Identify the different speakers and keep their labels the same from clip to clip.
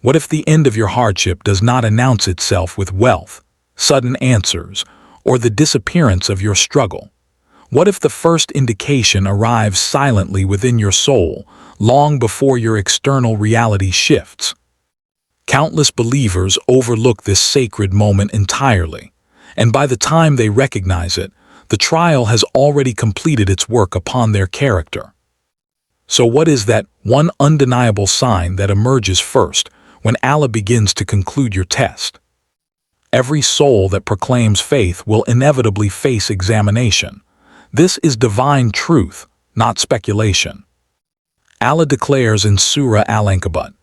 Speaker 1: What if the end of your hardship does not announce itself with wealth, sudden answers, or the disappearance of your struggle? What if the first indication arrives silently within your soul, long before your external reality shifts? Countless believers overlook this sacred moment entirely, and by the time they recognize it, the trial has already completed its work upon their character. So what is that one undeniable sign that emerges first when Allah begins to conclude your test? Every soul that proclaims faith will inevitably face examination. This is divine truth, not speculation. Allah declares in Surah Al-Ankabut,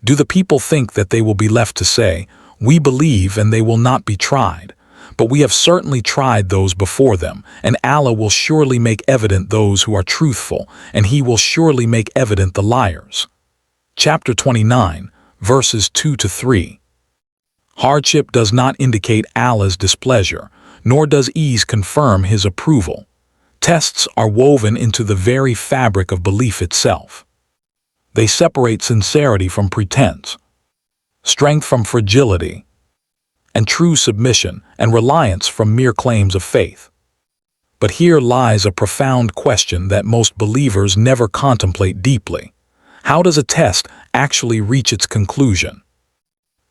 Speaker 1: "Do the people think that they will be left to say, 'We believe,' and they will not be tried? But we have certainly tried those before them, and Allah will surely make evident those who are truthful, and He will surely make evident the liars." Chapter 29, verses 2-3. Hardship does not indicate Allah's displeasure, nor does ease confirm His approval. Tests are woven into the very fabric of belief itself. They separate sincerity from pretense, strength from fragility, and true submission and reliance from mere claims of faith. But here lies a profound question that most believers never contemplate deeply. How does a test actually reach its conclusion?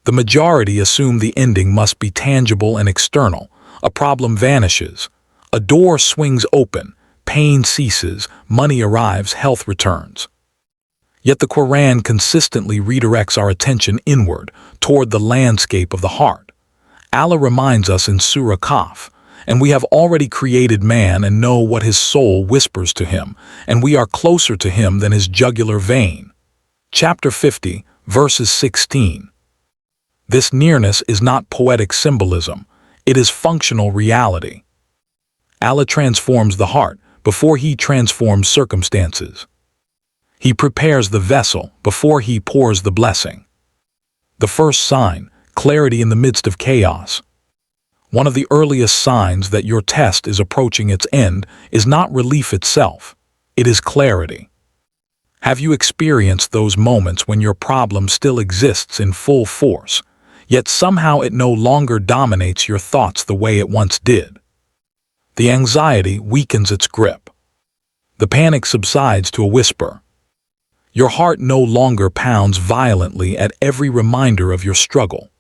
Speaker 1: The majority assume the ending must be tangible and external. A problem vanishes, a door swings open, pain ceases, money arrives, health returns. Yet the Quran consistently redirects our attention inward, toward the landscape of the heart. Allah reminds us in Surah Kaf, "And we have already created man and know what his soul whispers to him, and we are closer to him than his jugular vein." Chapter 50, verses 16. This nearness is not poetic symbolism, it is functional reality. Allah transforms the heart before He transforms circumstances. He prepares the vessel before He pours the blessing. The first sign, clarity in the midst of chaos. One of the earliest signs that your test is approaching its end is not relief itself, it is clarity. Have you experienced those moments when your problem still exists in full force, yet somehow it no longer dominates your thoughts the way it once did? The anxiety weakens its grip. The panic subsides to a whisper. Your heart no longer pounds violently at every reminder of your struggle.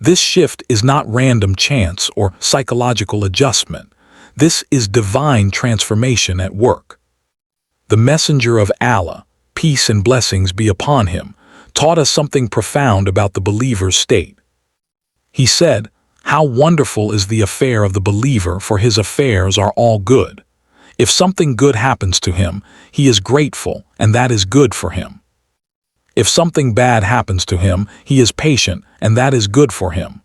Speaker 1: This shift is not random chance or psychological adjustment. This is divine transformation at work. The messenger of Allah, peace and blessings be upon him, taught us something profound about the believer's state. He said, "How wonderful is the affair of the believer, for his affairs are all good. If something good happens to him, he is grateful, and that is good for him. If something bad happens to him, he is patient, and that is good for him."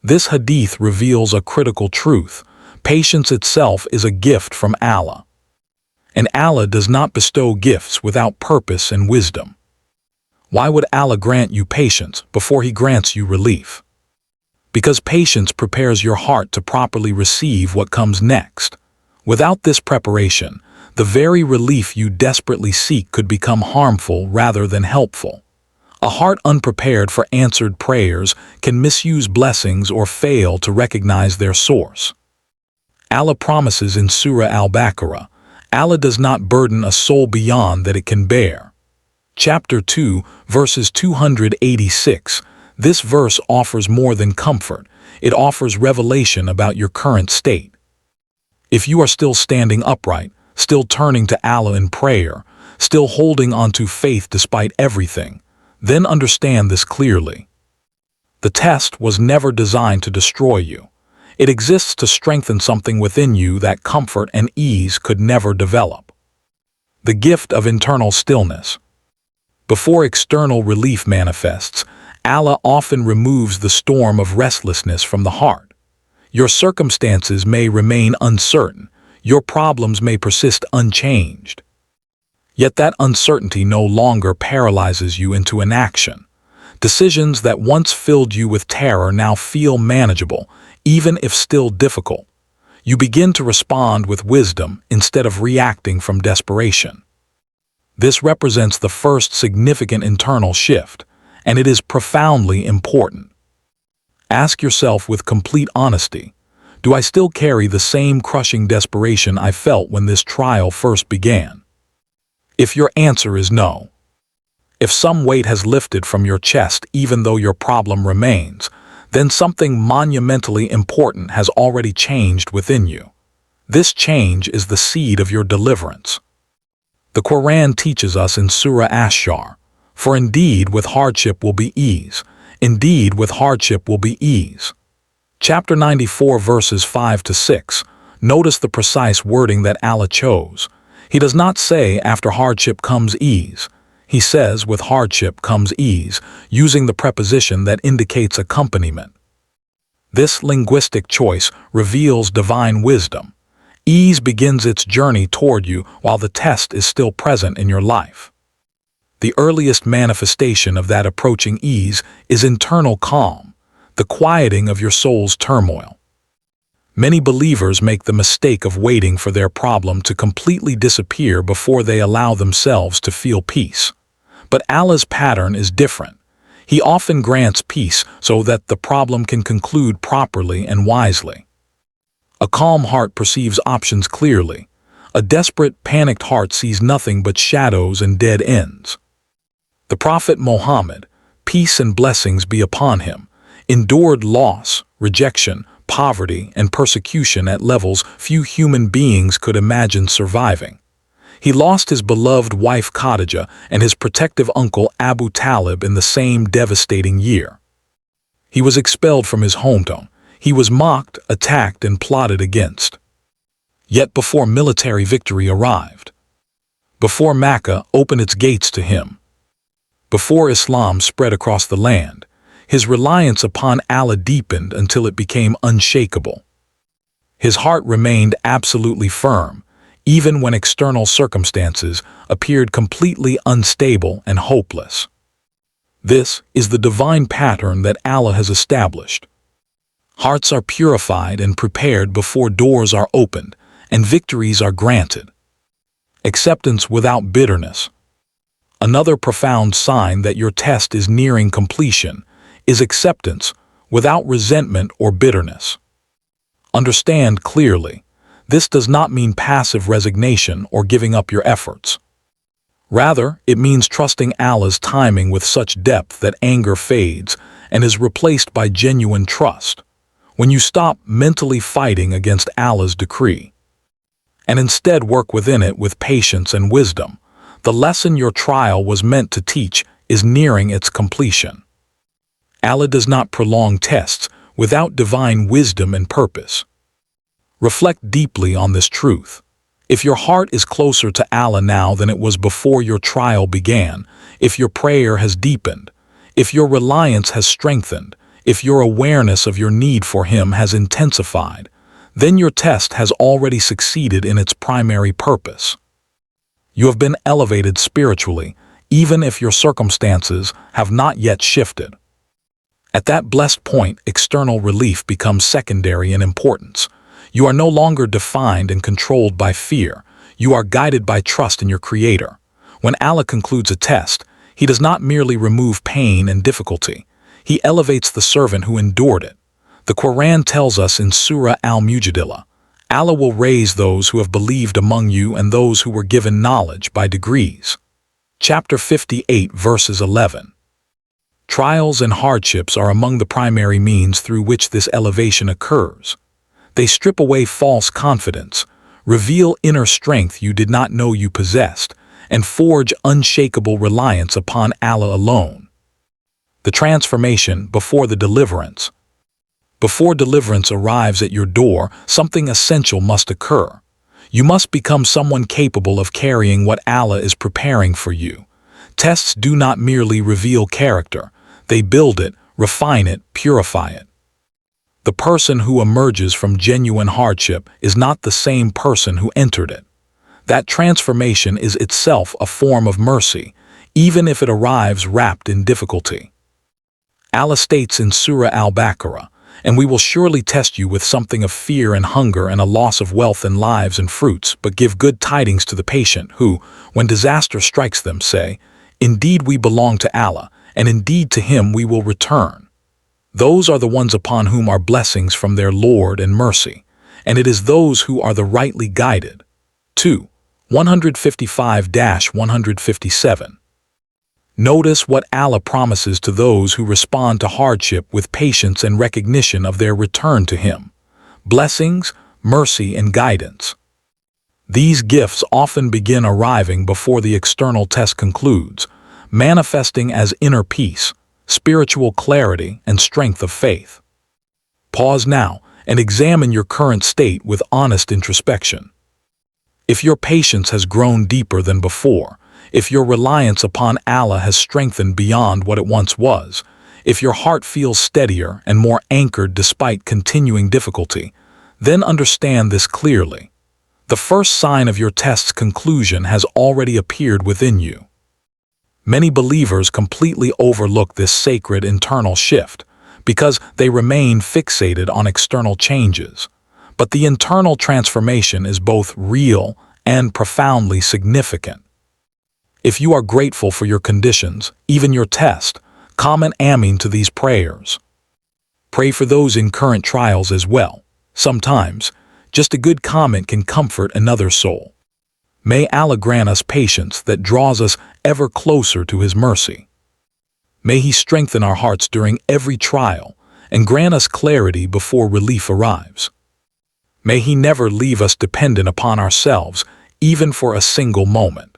Speaker 1: This hadith reveals a critical truth. Patience itself is a gift from Allah. And Allah does not bestow gifts without purpose and wisdom. Why would Allah grant you patience before He grants you relief? Because patience prepares your heart to properly receive what comes next. Without this preparation, the very relief you desperately seek could become harmful rather than helpful. A heart unprepared for answered prayers can misuse blessings or fail to recognize their source. Allah promises in Surah Al-Baqarah, Allah does not burden a soul beyond that it can bear. Chapter 2, verses 286. This verse offers more than comfort. It offers revelation about your current state. If you are still standing upright, still turning to Allah in prayer, still holding on to faith despite everything, then understand this clearly. The test was never designed to destroy you. It exists to strengthen something within you that comfort and ease could never develop. The gift of internal stillness. Before external relief manifests, Allah often removes the storm of restlessness from the heart. Your circumstances may remain uncertain, your problems may persist unchanged. Yet that uncertainty no longer paralyzes you into inaction. Decisions that once filled you with terror now feel manageable, even if still difficult. You begin to respond with wisdom instead of reacting from desperation. This represents the first significant internal shift. and it is profoundly important. Ask yourself with complete honesty, do I still carry the same crushing desperation I felt when this trial first began? If your answer is no, if some weight has lifted from your chest even though your problem remains, then something monumentally important has already changed within you. This change is the seed of your deliverance. The Quran teaches us in Surah Ash-Shar, "For indeed with hardship will be ease, indeed with hardship will be ease." Chapter 94 verses 5 to 6. Notice the precise wording that Allah chose. He does not say after hardship comes ease. He says with hardship comes ease, using the preposition that indicates accompaniment. This linguistic choice reveals divine wisdom. Ease begins its journey toward you while the test is still present in your life. The earliest manifestation of that approaching ease is internal calm, the quieting of your soul's turmoil. Many believers make the mistake of waiting for their problem to completely disappear before they allow themselves to feel peace. But Allah's pattern is different. He often grants peace so that the problem can conclude properly and wisely. A calm heart perceives options clearly. A desperate, panicked heart sees nothing but shadows and dead ends. The Prophet Muhammad, peace and blessings be upon him, endured loss, rejection, poverty, and persecution at levels few human beings could imagine surviving. He lost his beloved wife Khadijah and his protective uncle Abu Talib in the same devastating year. He was expelled from his hometown. He was mocked, attacked, and plotted against. Yet before military victory arrived, before Mecca opened its gates to him, before Islam spread across the land, his reliance upon Allah deepened until it became unshakable. His heart remained absolutely firm, even when external circumstances appeared completely unstable and hopeless. This is the divine pattern that Allah has established. Hearts are purified and prepared before doors are opened and victories are granted. Acceptance without bitterness. Another profound sign that your test is nearing completion is acceptance without resentment or bitterness. Understand clearly, this does not mean passive resignation or giving up your efforts. Rather, it means trusting Allah's timing with such depth that anger fades and is replaced by genuine trust. When you stop mentally fighting against Allah's decree, and instead work within it with patience and wisdom, the lesson your trial was meant to teach is nearing its completion. Allah does not prolong tests without divine wisdom and purpose. Reflect deeply on this truth. If your heart is closer to Allah now than it was before your trial began, if your prayer has deepened, if your reliance has strengthened, if your awareness of your need for Him has intensified, then your test has already succeeded in its primary purpose. You have been elevated spiritually, even if your circumstances have not yet shifted. At that blessed point, external relief becomes secondary in importance. You are no longer defined and controlled by fear. You are guided by trust in your Creator. When Allah concludes a test, He does not merely remove pain and difficulty. He elevates the servant who endured it. The Quran tells us in Surah Al-Mujadila, Allah will raise those who have believed among you and those who were given knowledge by degrees. Chapter 58 verses 11. Trials and hardships are among the primary means through which this elevation occurs. They strip away false confidence, reveal inner strength you did not know you possessed, and forge unshakable reliance upon Allah alone. The transformation before the deliverance. Before deliverance arrives at your door, something essential must occur. You must become someone capable of carrying what Allah is preparing for you. Tests do not merely reveal character. They build it, refine it, purify it. The person who emerges from genuine hardship is not the same person who entered it. That transformation is itself a form of mercy, even if it arrives wrapped in difficulty. Allah states in Surah Al-Baqarah, "And we will surely test you with something of fear and hunger and a loss of wealth and lives and fruits, but give good tidings to the patient who, when disaster strikes them, say, 'Indeed we belong to Allah, and indeed to him we will return. Those are the ones upon whom are blessings from their Lord and mercy, and it is those who are the rightly guided. 2. 155-157. Notice what Allah promises to those who respond to hardship with patience and recognition of their return to Him. Blessings, mercy, and guidance. These gifts often begin arriving before the external test concludes, manifesting as inner peace, spiritual clarity, and strength of faith. Pause now and examine your current state with honest introspection. If your patience has grown deeper than before, if your reliance upon Allah has strengthened beyond what it once was, if your heart feels steadier and more anchored despite continuing difficulty, then understand this clearly. The first sign of your test's conclusion has already appeared within you. Many believers completely overlook this sacred internal shift because they remain fixated on external changes. But the internal transformation is both real and profoundly significant. If you are grateful for your conditions, even your test, comment Ameen to these prayers. Pray for those in current trials as well. Sometimes, just a good comment can comfort another soul. May Allah grant us patience that draws us ever closer to His mercy. May He strengthen our hearts during every trial and grant us clarity before relief arrives. May He never leave us dependent upon ourselves, even for a single moment.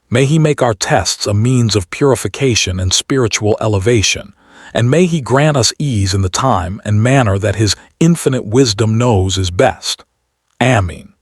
Speaker 1: May He make our tests a means of purification and spiritual elevation, and may He grant us ease in the time and manner that His infinite wisdom knows is best. Ameen.